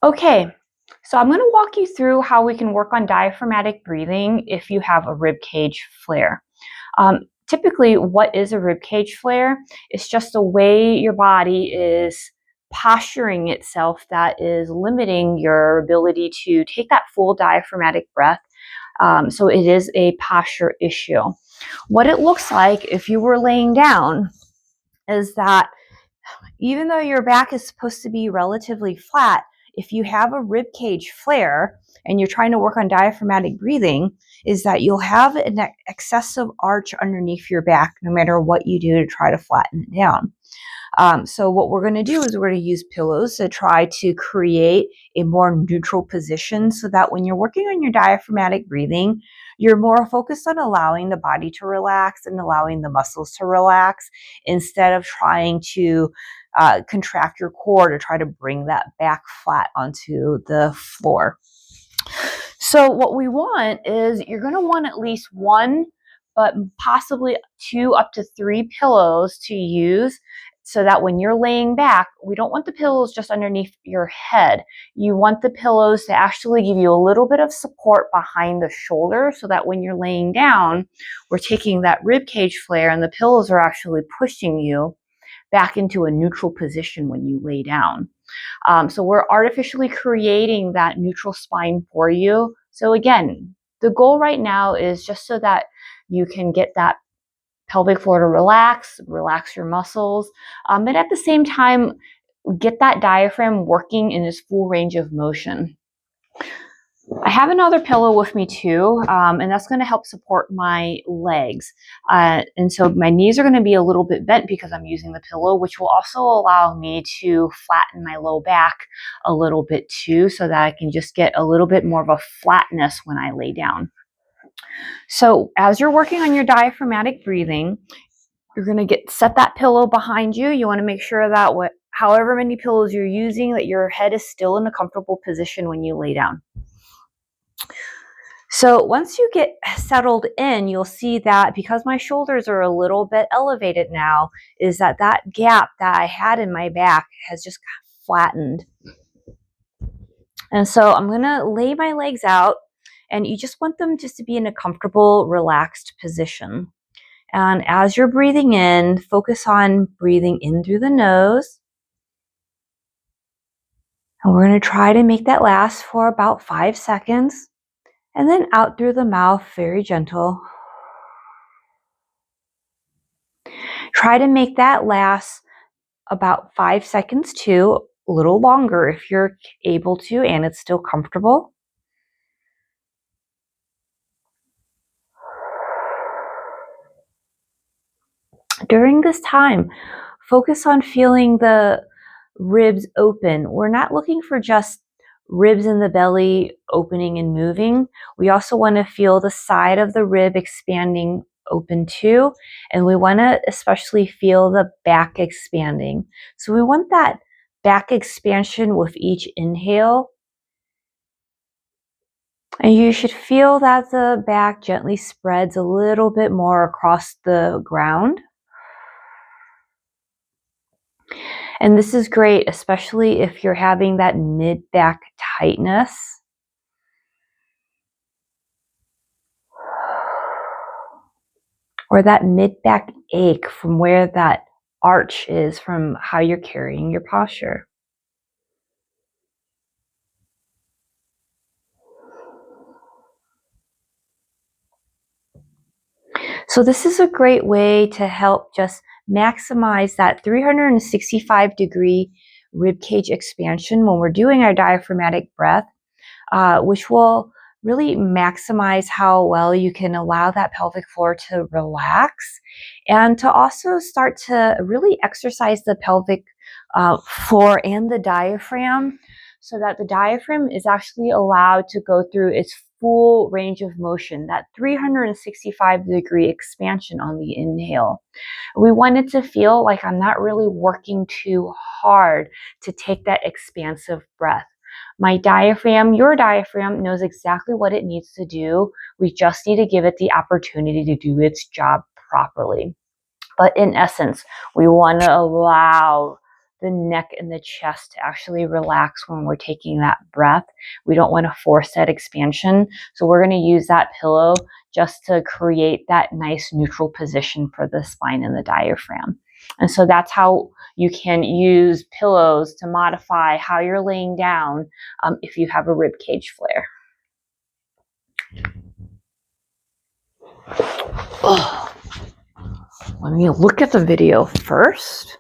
Okay, so I'm going to walk you through how we can work on diaphragmatic breathing if you have a rib cage flare. Typically, what is a rib cage flare? It's just a way your body is posturing itself that is limiting your ability to take that full diaphragmatic breath. So it is a posture issue. What it looks like if you were laying down is that even though your back is supposed to be relatively flat, if you have a rib cage flare and you're trying to work on diaphragmatic breathing, is that you'll have an excessive arch underneath your back no matter what you do to try to flatten it down. So what we're going to do is we're going to use pillows to try to create a more neutral position so that when you're working on your diaphragmatic breathing, you're more focused on allowing the body to relax and allowing the muscles to relax instead of trying to contract your core to try to bring that back flat onto the floor. So what we want is you're going to want at least one, but possibly 2 up to 3 pillows to use so that when you're laying back, we don't want the pillows just underneath your head. You want the pillows to actually give you a little bit of support behind the shoulder so that when you're laying down, we're taking that rib cage flare and the pillows are actually pushing you back into a neutral position when you lay down. So we're artificially creating that neutral spine for you. So again, the goal right now is just so that you can get that pelvic floor to relax your muscles, but at the same time, get that diaphragm working in its full range of motion. I have another pillow with me too, and that's going to help support my legs. And so my knees are going to be a little bit bent because I'm using the pillow, which will also allow me to flatten my low back a little bit too, so that I can just get a little bit more of a flatness when I lay down. So as you're working on your diaphragmatic breathing, you're going to set that pillow behind you. You want to make sure that however many pillows you're using, that your head is still in a comfortable position when you lay down. So once you get settled in, you'll see that because my shoulders are a little bit elevated now, is that gap that I had in my back has just flattened. And so I'm going to lay my legs out, and you just want them just to be in a comfortable, relaxed position. And as you're breathing in, focus on breathing in through the nose. And we're going to try to make that last for about 5 seconds. And then out through the mouth, very gentle. Try to make that last about 5 seconds too, a little longer if you're able to and it's still comfortable. During this time, focus on feeling the ribs open. We're not looking for just ribs in the belly opening and moving. We also want to feel the side of the rib expanding open too. And we want to especially feel the back expanding. So we want that back expansion with each inhale. And you should feel that the back gently spreads a little bit more across the ground. And this is great, especially if you're having that mid-back tightness. Or that mid-back ache from where that arch is from how you're carrying your posture. So this is a great way to help just maximize that 365-degree ribcage expansion when we're doing our diaphragmatic breath, which will really maximize how well you can allow that pelvic floor to relax and to also start to really exercise the pelvic floor and the diaphragm so that the diaphragm is actually allowed to go through its full range of motion, that 365-degree expansion on the inhale. We want it to feel like I'm not really working too hard to take that expansive breath. My diaphragm, your diaphragm, knows exactly what it needs to do. We just need to give it the opportunity to do its job properly. But in essence, we want to allow the neck and the chest to actually relax when we're taking that breath. We don't want to force that expansion. So we're going to use that pillow just to create that nice neutral position for the spine and the diaphragm. And so that's how you can use pillows to modify how you're laying down if you have a rib cage flare. Oh. Let me look at the video first.